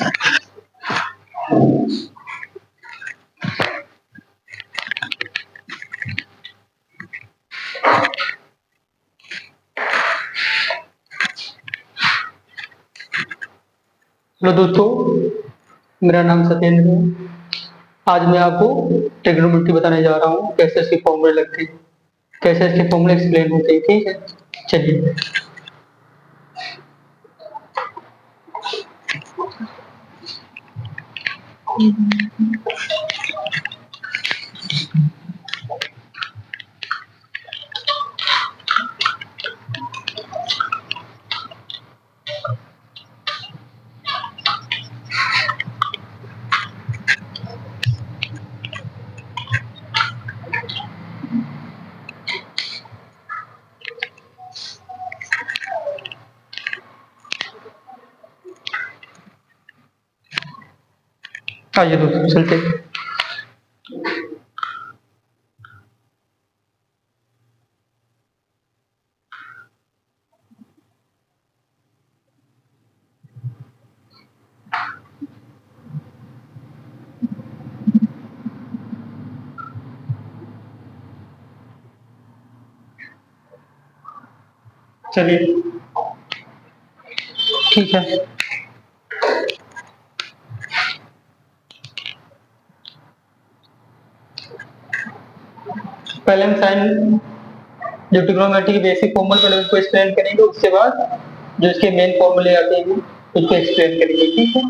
Hello दोस्तों, मेरा नाम सत्येंद्र है। आज मैं आपको ट्रिग्नोमेट्री बताने जा रहा हूँ, कैसे इसके फॉर्मूले लगते हैं, कैसे इसके फॉर्मूले एक्सप्लेन होते हैं। ठीक है, चलिए। आइए दोस्तों, चलते हैं। चलिए, ठीक है। पहले हम साइन जो ट्रिग्नोमेट्री की बेसिक फॉर्मूले पहले उसको एक्सप्लेन करेंगे, उसके बाद जो इसके मेन फॉर्मूले आते हैं उसको एक्सप्लेन करेंगे। ठीक है,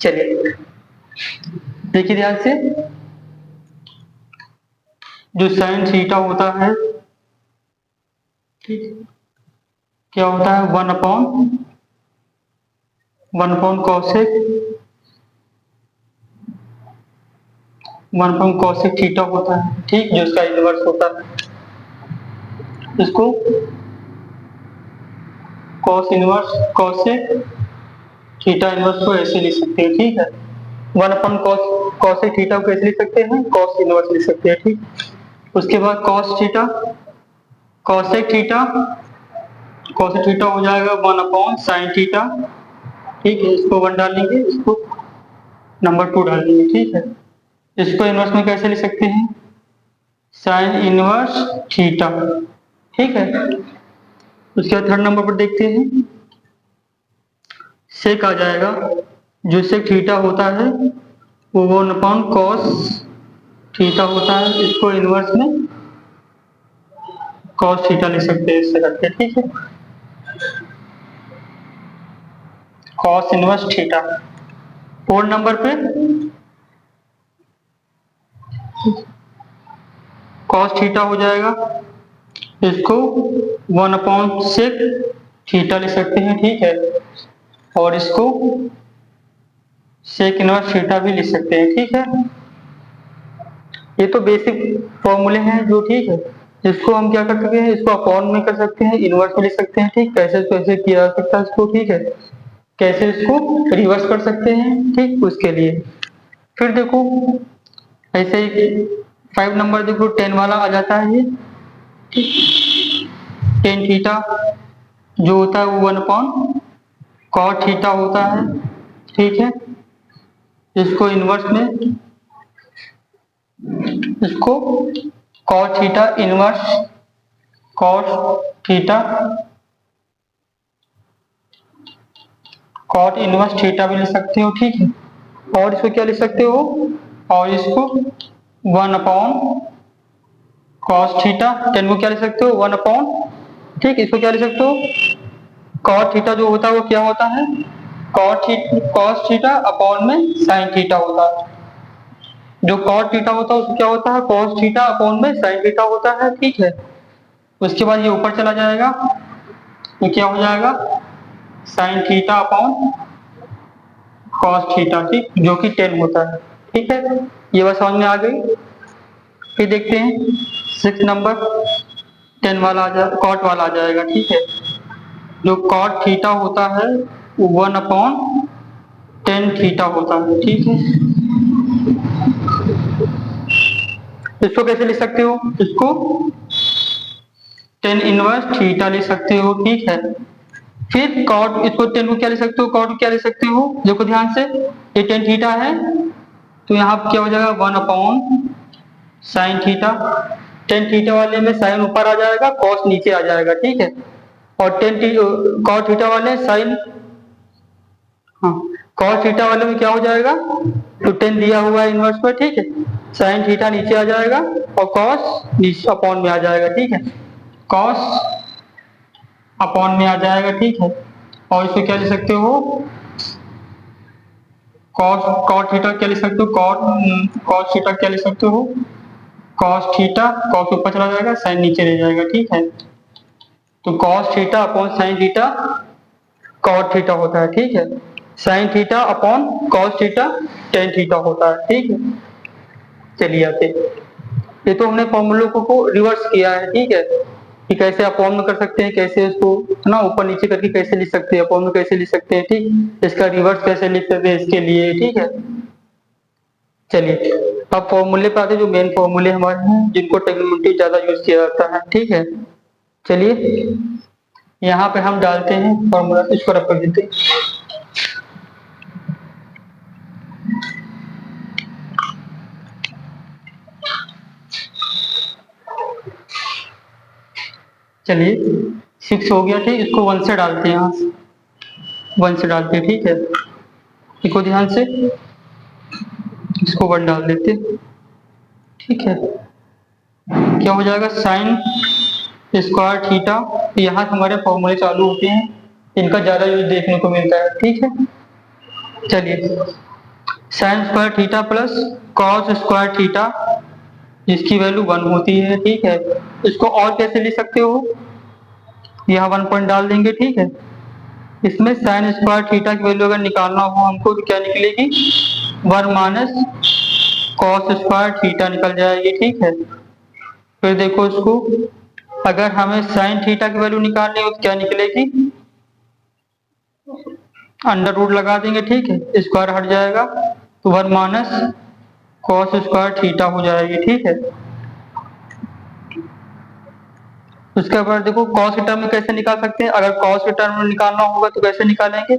चलिए। देखिए ध्यान से, जो साइन थीटा होता है, ठीक, क्या होता है, वन अपॉन कॉसेक थीटा होता है। ठीक, जो इसका इनवर्स होता है, इसको कॉसेक थीटा इनवर्स को ऐसे लिख सकते हैं। ठीक है, वन अपॉन कॉसेक थीटा को कैसे लिख सकते हैं, कॉस इनवर्स लिख सकते हैं। ठीक, उसके बाद कॉसेक थीटा हो जाएगा वन अपॉन साइन थीटा। ठीक है, इसको वन डालेंगे, इसको नंबर 2 डालेंगे। ठीक है, इसको इनवर्स में कैसे लिख सकते हैं, साइन इनवर्स थीटा। ठीक है, उसके बाद थर्ड नंबर पर देखते हैं, सेक आ जाएगा। जो सेक थीटा होता है वो वन अपॉन कॉस थीटा होता है, इसको इनवर्स में कॉस थीटा लिख सकते हैं इससे करके। ठीक है, cos inverse theta. Fourth number पे कॉस थीटा हो जाएगा, इसको वन अपॉन सेक थीटा लिख सकते हैं। ठीक है, और इसको सेक इनवर्स थीटा भी लिख सकते हैं। ठीक है, ये तो बेसिक फॉर्मूले हैं जो, ठीक है, इसको हम क्या कर सकते हैं, इसको अपॉन में कर सकते हैं, इनवर्स में लिख सकते हैं। ठीक, कैसे कैसे किया जा सकता है इसको। ठीक है, कैसे इसको रिवर्स कर सकते हैं। ठीक, उसके लिए फिर देखो, ऐसे ही 5 नंबर देखो, 10 वाला आ जाता है ये। टेन थीटा जो होता है वो वन अपॉन कॉट थीटा होता है। ठीक है, इसको इनवर्स में, इसको cot theta inverse cot theta cot inverse theta भी लिख सकते हो। ठीक है, और इसको क्या लिख सकते हो, और इसको वन अपॉन कॉस थीटा। 10 को क्या लिख सकते हो, वन अपॉन, ठीक, इसको क्या लिख सकते हो, कॉट थीटा जो होता है वो क्या होता है, कॉस थीटा अपॉन में साइन थीटा होता है। जो कॉट थीटा होता है उसको क्या होता है, कॉस थीटा अपॉन में साइन थीटा होता है। ठीक है, उसके बाद ये ऊपर चला जाएगा, ये क्या हो जाएगा, sign theta upon cos theta. ठीक, जो कि 10 होता है। ठीक है, ये बात समझ में आ गई। फिर देखते हैं 6 नंबर, 10 वाला आ जाए, कॉट वाला आ जाएगा। ठीक है, जो कॉट थीटा होता है वो वन अपॉन 10 थीटा होता है। ठीक है, इसको कैसे लिख सकते हो, इसको 10 इनवर्स थीटा लिख सकते हो। ठीक है, फिर कॉट, इसको टेन को क्या ले सकते हो, कॉट क्या ले सकते हो, देखो ध्यान से, ये टेन थीटा है तो यहाँ क्या हो जाएगा 1 साइन थीटा। टेन थीटा वाले में साइन ऊपर आ जाएगा, कॉस नीचे आ जाएगा, ठीक है। और कॉट थीटा वाले साइन, हाँ, कॉस थीटा वाले में क्या हो जाएगा, तो टेन दिया हुआ है इनवर्स पर, ठीक है, साइन थीटा नीचे आ जाएगा और कॉस नीचे अपॉन में आ जाएगा, ठीक है, कॉस अपॉन में आ जाएगा, ठीक है। और इसको क्या ले सकते हो, कॉस कॉट थीटा क्या ले सकते हो, कॉस थीटा क्या ले सकते हो, कॉस थीटा, कॉस ऊपर चला जाएगा, साइन नीचे रह जाएगा, ठीक है। तो cos theta upon sine theta cot theta होता है, ठीक है। Sine theta upon cos theta tan theta होता है, ठीक है। चलिए आते, ये तो हमने फॉर्मूलों को रिवर्स किया है, ठीक है, कि कैसे अपॉन में कर सकते हैं, कैसे उसको है ना ऊपर नीचे करके कैसे लिख सकते हैं, अपॉन में कैसे लिख सकते हैं, ठीक, इसका रिवर्स कैसे लिख सकते हैं इसके लिए, ठीक है। चलिए अब फॉर्मूले पे आते हैं, जो मेन फॉर्मूले हमारे हैं जिनको ट्रिग्नोमेट्री ज्यादा यूज किया जाता है, ठीक है। चलिए यहाँ पे हम डालते हैं फॉर्मूला, इसको रख कर देते हैं। चलिए 6 हो गया, ठीक, इसको 1 से डालते हैं, यहाँ से 1 से डालते हैं, ठीक है। देखो ध्यान से, इसको 1 डाल देते, ठीक है। क्या हो जाएगा, साइन स्क्वायर थीटा, यहाँ से हमारे फॉर्मूले चालू होते हैं, इनका ज्यादा यूज देखने को मिलता है, ठीक है। चलिए sine square theta plus cos square theta, जिसकी वैल्यू 1 होती है, ठीक है। इसको और कैसे लिख सकते हो, यहाँ 1 पॉइंट डाल देंगे, ठीक है। इसमें साइन स्क्वायर थीटा की वैल्यू अगर निकालना हो हमको तो क्या निकलेगी, 1 माइनस कॉस स्क्वायर थीटा निकल जाएगी, ठीक है। फिर देखो इसको, अगर हमें साइन थीटा की वैल्यू निकालनी हो तो क्या निकलेगी, अंडर रूट लगा देंगे, ठीक है, स्क्वायर हट जाएगा तो 1 माइनस कॉस स्क्वायर थीटा हो जाएगी, ठीक है। उसके बाद देखो कॉस के टर्म में कैसे निकाल सकते हैं, अगर कॉस के टर्म में निकालना होगा तो कैसे निकालेंगे,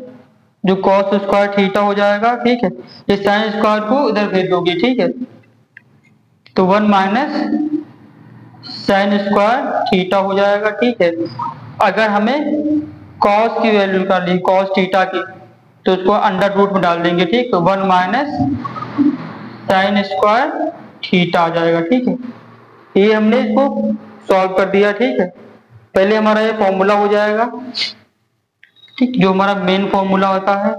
जो कॉस स्क्वायर थीटा हो जाएगा, ठीक है, ये साइन स्क्वायर को इधर भेज दोगे, ठीक है, तो 1 माइनस साइन स्क्वायर थीटा हो जाएगा, ठीक है। अगर हमें कॉस की वैल्यू निकालनी, कॉस थीटा की, तो उसको अंडर रूट में डाल देंगे, ठीक, तो 1 माइनस साइन स्क्वायर थीटा आ जाएगा, ठीक है। ये हमने इसको सॉल्व कर दिया, ठीक है। पहले हमारा ये फॉर्मूला हो जाएगा, ठीक, जो हमारा मेन फॉर्मूला होता है,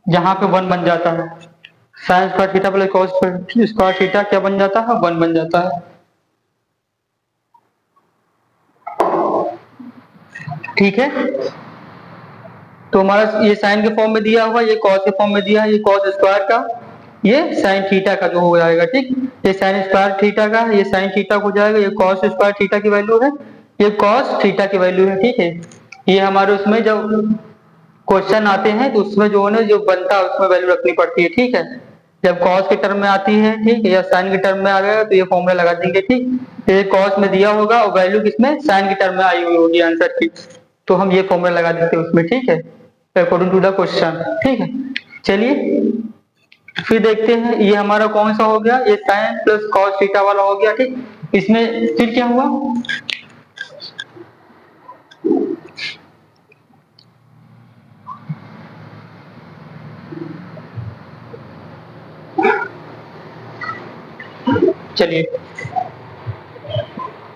जहां पे 1 बन जाता है, sine square theta plus cos square theta क्या बन जाता है, 1 बन जाता है, ठीक है। तो हमारा ये साइन के फॉर्म में दिया हुआ, ये कॉस के फॉर्म में दिया है, ये कॉस स्क्वायर का, ये साइन थीटा का जो हो जाएगा, ठीक, ये साइन स्क्वायर थीटा का, ये साइन थीटा हो जाएगा, ये कॉस स्क्वायर थीटा की वैल्यू है, ये कॉस थीटा की वैल्यू है, ठीक है। ये हमारे उसमें जब क्वेश्चन आते हैं तो उसमें जो है जो बनता है उसमें वैल्यू रखनी पड़ती है, ठीक है। जब कॉस के टर्म में आती है, ठीक है, या साइन के टर्म में आ गया तो ये फॉर्मूला लगा देंगे, ठीक, तो ये कॉस में दिया होगा और वैल्यू किसमें, साइन के टर्म में आई हुई होगी आंसर की, तो हम ये फॉर्मूला लगा देते हैं उसमें, ठीक है, अकॉर्डिंग टू द क्वेश्चन, ठीक है। चलिए फिर देखते हैं, ये हमारा कौन सा हो गया, ये साइन प्लस कॉस थीटा वाला हो गया, ठीक। इसमें फिर क्या हुआ, चलिए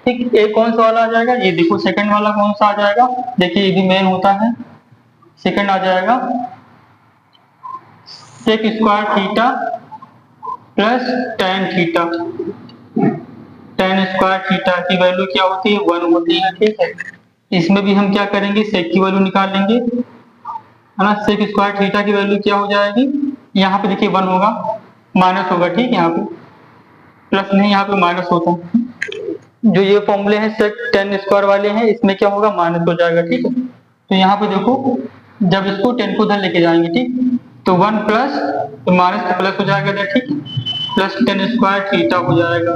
ठीक, एक कौन सा वाला आ जाएगा, ये देखो सेकंड वाला कौन सा आ जाएगा, देखिए ये भी मेन होता है, सेकंड आ जाएगा sec square theta plus tan theta, tan square theta की वैल्यू क्या होती है, 1 होती है, ठीक है। इसमें भी हम क्या करेंगे, सेक की वैल्यू निकाल लेंगे, है ना। सेक स्क्वायर थीटा की वैल्यू क्या हो जाएगी, यहाँ पे देखिए 1 होगा, माइनस होगा, ठीक, यहाँ पे प्लस नहीं, यहाँ पे माइनस होता है। जो ये फॉर्मूले हैं सेक टेन स्क्वायर वाले हैं, इसमें क्या होगा, माइनस हो जाएगा, ठीक है। तो यहाँ पे देखो, जब इसको 10 को उधर लेके जाएंगे, ठीक, तो 1 प्लस, तो माइनस का प्लस हो जाएगा इधर, ठीक, प्लस टेन स्क्वायर थीटा हो जाएगा।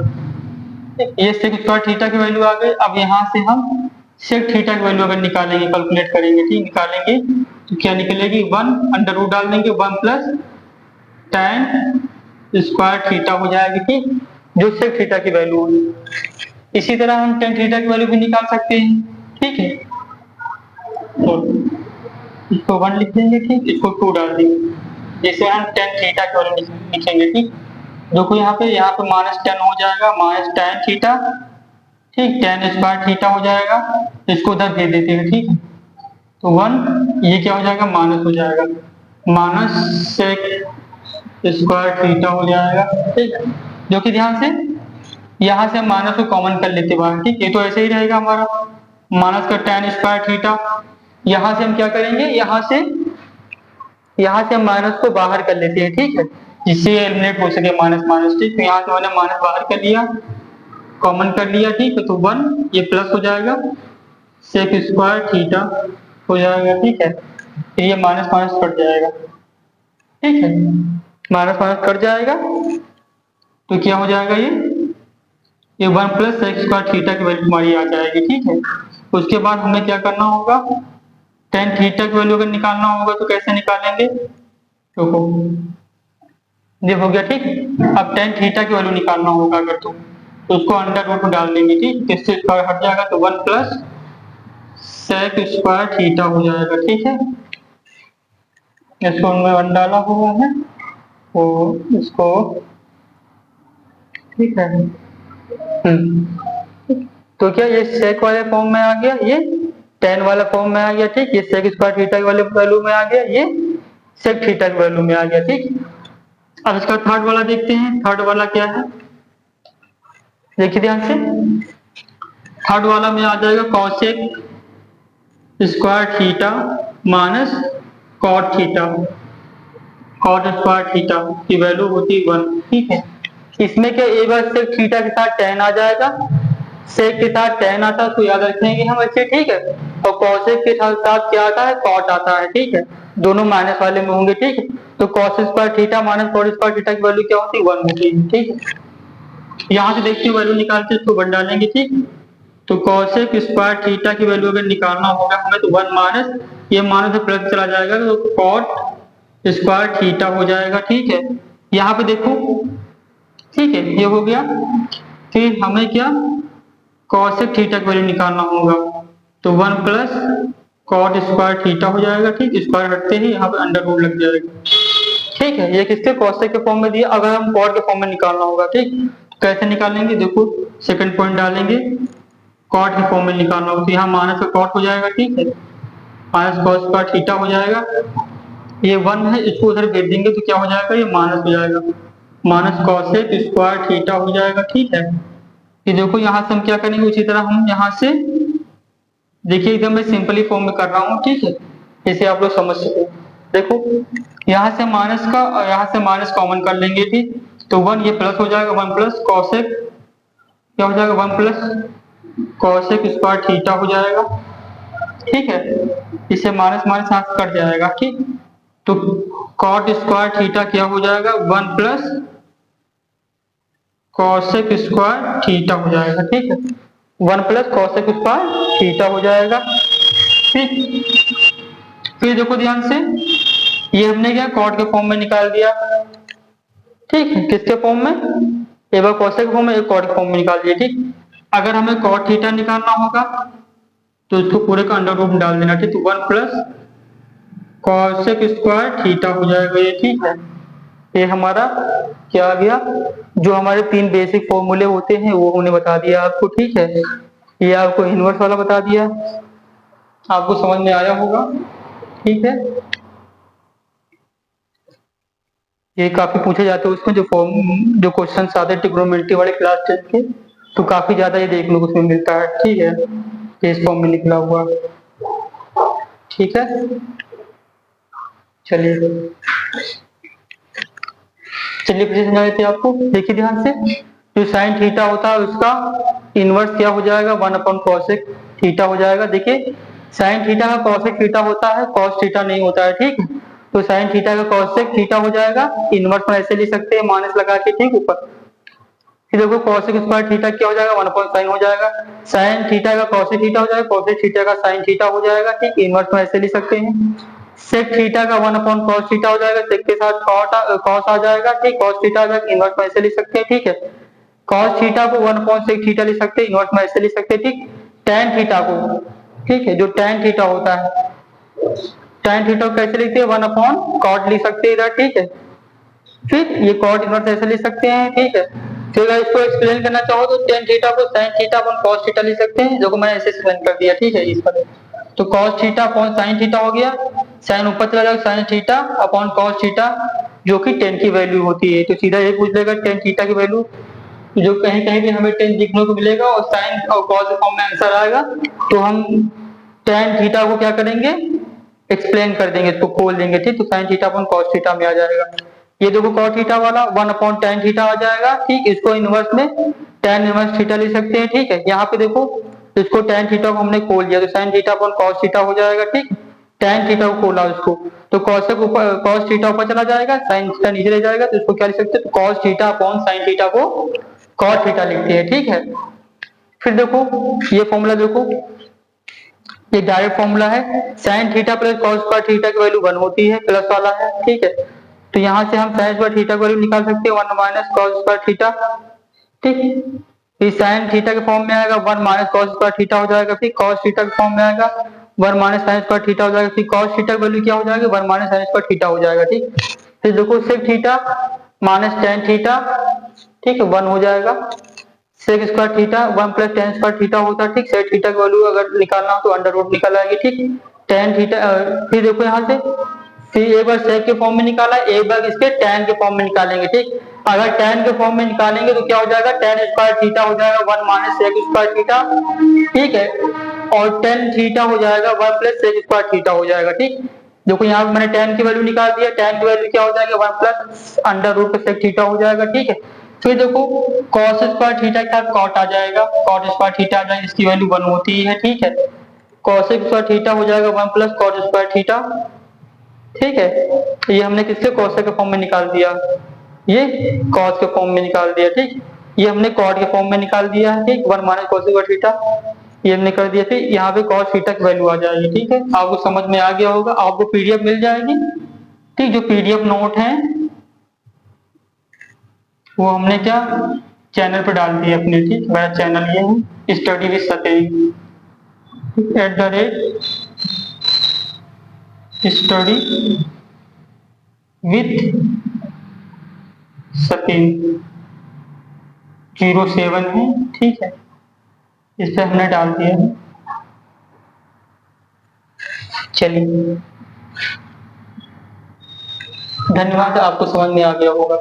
ये सेक स्क्वायर थीटा की वैल्यू आ गई। अब यहाँ से हम सेक थीटा की वैल्यू अगर निकालेंगे, कैलकुलेट करेंगे, ठीक, निकालेंगे तो क्या निकलेगी, 1 अंडर रूट डाल देंगे, 1 प्लस tan स्क्वायर थीटा हो जाएगी, ठीक, जो सेक थीटा की वैल्यू है। इसी तरह हम tan थीटा की वैल्यू भी निकाल सकते हैं, ठीक है। तो इसको 1 लिख देंगे, ठीक, इसको 2 डाल देंगे, जिससे हम tan थीटा की वैल्यू लिखेंगे, ठीक। देखो यहाँ पे -10 हो जाएगा, माइनस tan थीटा, ठीक, tan स्क्वायर थीटा हो जाएगा, इसको उधर दे देते हैं, ठीक। तो 1 ये क्या हो जाएगा, माइनस हो जाएगा, माइनस सेक स्क्वायर थीटा हो जाएगा, ठीक है। जो कि ध्यान से यहाँ से हम माइनस को कॉमन कर लेते बाहर, ठीक, ये तो ऐसे ही रहेगा हमारा माइनस का tan स्क्वायर थीटा। यहाँ से हम क्या करेंगे, यहाँ से हम माइनस को बाहर कर लेते हैं, ठीक है, जिससे एलिमिनेट हो सके माइनस माइनस, ठीक। तो यहाँ से मैंने माइनस बाहर कर लिया, कॉमन कर लिया, ठीक है। तो 1 ये प्लस हो जाएगा, सेक स्क्वायर थीटा हो जाएगा, ठीक है। फिर ये माइनस माइनस कट जाएगा, ठीक है, माइनस माइनस कट जाएगा, तो क्या हो जाएगा, ये 1 प्लस सेक स्क्वायर थीटा की वैल्यू हमारी आ जाएगी, ठीक है। उसके बाद हमें क्या करना होगा, tan थीटा की वैल्यू अगर निकालना होगा तो कैसे निकालेंगे, देखो ये हो गया, ठीक। अब tan थीटा की वैल्यू निकालना होगा अगर तो उसको अंडर रूट में डाल देंगे, ठीक, इससे स्क्वायर हट जाएगा, तो 1 प्लस सेक स्क्वायर थीटा हो जाएगा, ठीक है। इसको उनमें 1 डाला हुआ है, तो इसको, ठीक है, तो क्या ये सेक वाले फॉर्म में आ गया, ये tan वाला फॉर्म में आ गया, ठीक, ये सेक स्क्वायर थीटा वाले वैल्यू में आ गया, ये सेक थीटा की वैल्यू में आ गया, ठीक। अब इसका थर्ड वाला देखते हैं, थर्ड वाला क्या है, देखिए ध्यान से, थर्ड वाला में आ जाएगा cosec square theta minus cot theta, cot square theta की वैल्यू होती 1, ठीक है। इसमें क्या एक बार सेक थीटा के साथ tan आ जाएगा, सेक के साथ tan आता तो याद रखेंगे हम ऐसे, ठीक है। और कॉसेक के साथ क्या आता है, कॉट आता है, ठीक है, दोनों माइनस वाले में होंगे, ठीक है। तो cos square theta minus cot square theta की वैल्यू क्या होती है, 1 होती है, ठीक है। यहाँ से देखते वैल्यू निकालते इसको 1 डालेंगे, ठीक। तो कॉसेक स्क्वायर थीटा की वैल्यू अगर निकालना होगा हमें तो 1 माइनस ये माइनस से प्लस चला जाएगा, तो कॉट स्क्वायर थीटा हो जाएगा, ठीक है। यहाँ पे देखो, ठीक है, ये हो गया। फिर हमें क्या कॉसेक थीटा की वैल्यू निकालना होगा, तो 1 प्लस कॉट स्क्वायर थीटा हो जाएगा, ठीक, स्क्वायर हटते ही यहाँ पे अंडर रूट लग जाएगा, ठीक है। ये किसके कॉसेक के फॉर्म में दिया, अगर हम कॉट के फॉर्म में निकालना होगा, ठीक, कैसे निकालेंगे, देखो सेकंड पॉइंट डालेंगे, कॉट के फॉर्म में निकालना होगा, तो यहाँ माइनस का कॉट हो जाएगा, ठीक है, माइनस कॉस स्क्वायर थीटा हो जाएगा, ये 1 है, इसको उधर भेज देंगे तो क्या हो जाएगा, ये माइनस हो जाएगा, माइनस कॉसेक स्क्वायर थीटा हो जाएगा, ठीक है। ये देखो यहाँ से हम क्या करेंगे, उसी तरह हम यहाँ से देखिए एकदम मैं सिंपली फॉर्म में कर रहा हूँ, ठीक है, इसे आप लोग समझ सको। देखो यहाँ से माइनस का और यहाँ से माइनस कॉमन कर लेंगे, ठीक, तो 1 ये प्लस हो जाएगा, 1 प्लस कॉसेक क्या हो जाएगा, 1 प्लस कॉसेक स्क्वायर थीटा हो जाएगा, ठीक है। इससे माइनस माइनस यहाँ से कट जाएगा, ठीक। तो कॉट स्क्वायर थीटा क्या हो जाएगा, 1 प्लस कॉसेक स्क्वायर थीटा हो जाएगा, ठीक है, 1 प्लस कॉसेक स्क्वायर थीटा हो जाएगा, ठीक। फिर देखो ध्यान से, ये हमने क्या कॉट के फॉर्म में निकाल दिया, ठीक है, किसके फॉर्म में, एक बार कॉसेक फॉर्म में, एक कॉट के फॉर्म में निकाल दिया, ठीक। अगर हमें कॉट थीटा निकालना होगा तो इसको पूरे का अंडर रूट में डाल देना, ठीक, तो 1 प्लस कॉसेक स्क्वायर थीटा हो जाएगा, ये ठीक है। ये हमारा क्या आ गया, जो हमारे 3 बेसिक फॉर्मूले होते हैं वो हमने बता दिया आपको, ठीक है। ये आपको इनवर्स वाला बता दिया, आपको समझ में आया होगा, ठीक है। ये काफी पूछे जाते हैं उसमें, जो क्वेश्चन आते हैं ट्रिग्नोमेट्री वाले क्लास 10 के, तो काफी ज्यादा ये देखने को उसमें मिलता है, ठीक है, इस फॉर्म में निकला हुआ, ठीक है। चलिए फिर समझा देते हैं आपको, देखिए ध्यान से, जो साइन थीटा होता है उसका इनवर्स क्या हो जाएगा, 1 अपॉन कॉसेक थीटा हो जाएगा। देखिए साइन थीटा का कॉसेक थीटा होता है, कॉस थीटा नहीं होता है, ठीक। तो साइन थीटा का कॉसेक थीटा हो जाएगा, इनवर्स में ऐसे लिख सकते हैं माइनस लगा के, ठीक, ऊपर फिर देखो cosec स्क्वायर थीटा क्या हो जाएगा, 1 अपॉन साइन हो जाएगा, साइन थीटा का cosec थीटा हो जाएगा, cosec थीटा का साइन थीटा हो जाएगा, ठीक, इनवर्स में ऐसे लिख सकते हैं। sec थीटा का 1 अपॉन cos थीटा हो जाएगा, sec के साथ cos आ जाएगा, ठीक, cos थीटा आ जाएगा, इनवर्स में ऐसे लिख सकते हैं, ठीक है। cos थीटा को 1 अपॉन sec थीटा लिख सकते हैं, इनवर्स में ऐसे लिख सकते हैं, ठीक। tan थीटा को, ठीक है, जो tan थीटा होता है, tan थीटा को कैसे लिखते हैं, 1 अपॉन cot लिख सकते हैं इधर, ठीक है। फिर ये cot इनवर्स ऐसे लिख सकते हैं, ठीक है। फिर अगर इसको एक्सप्लेन करना चाहो तो tan थीटा को sin theta upon cos theta लिख सकते हैं, जो को मैंने ऐसे एक्सप्लेन कर दिया, ठीक है। इस पर तो cos theta upon sin theta हो गया, sin ऊपर चला जाएगा, sin theta upon cos theta, जो कि tan की वैल्यू होती है, तो सीधा ये पूछ लेगा tan थीटा की वैल्यू, जो कहीं कहीं भी हमें tan दिखने को मिलेगा और sin और cos फॉर्म में आंसर आएगा, तो हम tan थीटा को क्या करेंगे, एक्सप्लेन कर देंगे, इसको खोल देंगे, ठीक। तो sin theta upon cos theta में आ जाएगा। ये देखो cos थीटा वाला 1 अपॉन tan थीटा आ जाएगा, ठीक। इसको इनवर्स में tan इनवर्स थीटा ले सकते हैं, ठीक है। यहाँ पे देखो इसको tan थीटा को हमने खोल दिया, तो sin theta upon cos theta हो जाएगा, ठीक। tan थीटा को खोला उसको, तो cos थीटा ऊपर चला जाएगा, sin थीटा नीचे ले जाएगा, तो इसको क्या लिख सकते हैं, तो cos theta upon sin theta को cos थीटा लिखते हैं, ठीक है। फिर देखो ये फॉर्मूला देखो, ये डायरेक्ट फॉर्मूला है, sin theta plus cos square theta की वैल्यू 1 होती है, प्लस वाला है, ठीक है। तो यहाँ से हम sin स्क्वायर थीटा की वैल्यू निकाल सकते हैं 1 माइनस cos स्क्वायर थीटा, ठीक। ये sin थीटा के फॉर्म में आएगा 1 माइनस cos स्क्वायर थीटा हो जाएगा, फिर cos थीटा के फॉर्म में आएगा 1 माइनस sin स्क्वायर थीटा हो जाएगा, फिर cos थीटा की वैल्यू क्या हो जाएगी, 1 माइनस sin स्क्वायर थीटा हो जाएगा, ठीक। फिर देखो sec theta minus tan theta, ठीक है, 1 हो जाएगा, sec square theta 1 plus tan square theta होता है, ठीक। sec थीटा की वैल्यू अगर निकालना हो तो अंडर रूट निकल आएगी, ठीक। tan थीटा फिर देखो यहाँ से, फिर एक बार sec के फॉर्म में निकाला, एक बार इसके tan के फॉर्म में निकालेंगे, ठीक। अगर tan के फॉर्म में निकालेंगे तो क्या हो जाएगा, tan स्क्वायर थीटा हो जाएगा 1 माइनस sec स्क्वायर थीटा, ठीक है, और tan थीटा हो जाएगा 1 प्लस sec स्क्वायर थीटा हो जाएगा, ठीक। देखो यहाँ पे मैंने tan की वैल्यू निकाल दिया, tan की वैल्यू क्या हो जाएगा, 1 प्लस अंडर रूट पे sec थीटा हो जाएगा, ठीक है। फिर देखो cos स्क्वायर थीटा के साथ cot आ जाएगा, cot स्क्वायर थीटा आ जाएगा, इसकी वैल्यू 1 होती है, ठीक है। cos स्क्वायर थीटा हो जाएगा 1 प्लस cot स्क्वायर थीटा, ठीक है। तो ये हमने किसके cos के फॉर्म में निकाल दिया, ये cos के फॉर्म में निकाल दिया, ठीक। ये हमने cot के फॉर्म में निकाल दिया है, ठीक, 1 माइनस cos स्क्वायर थीटा, ये हमने कर दिया। फिर यहाँ पे cos थीटा की वैल्यू आ जाएगी, ठीक है। आपको समझ में आ गया होगा, आपको पीडीएफ मिल जाएगी, ठीक। जो पीडीएफ नोट है वो हमने क्या चैनल पर डाल दिया अपने, ठीक। मेरा चैनल ये है स्टडी विद सतेन, @स्टडी विद सतेन 07 है, ठीक है। इस पे हमने डाल दिया है, चलिए धन्यवाद, आपको समझ में आ गया होगा।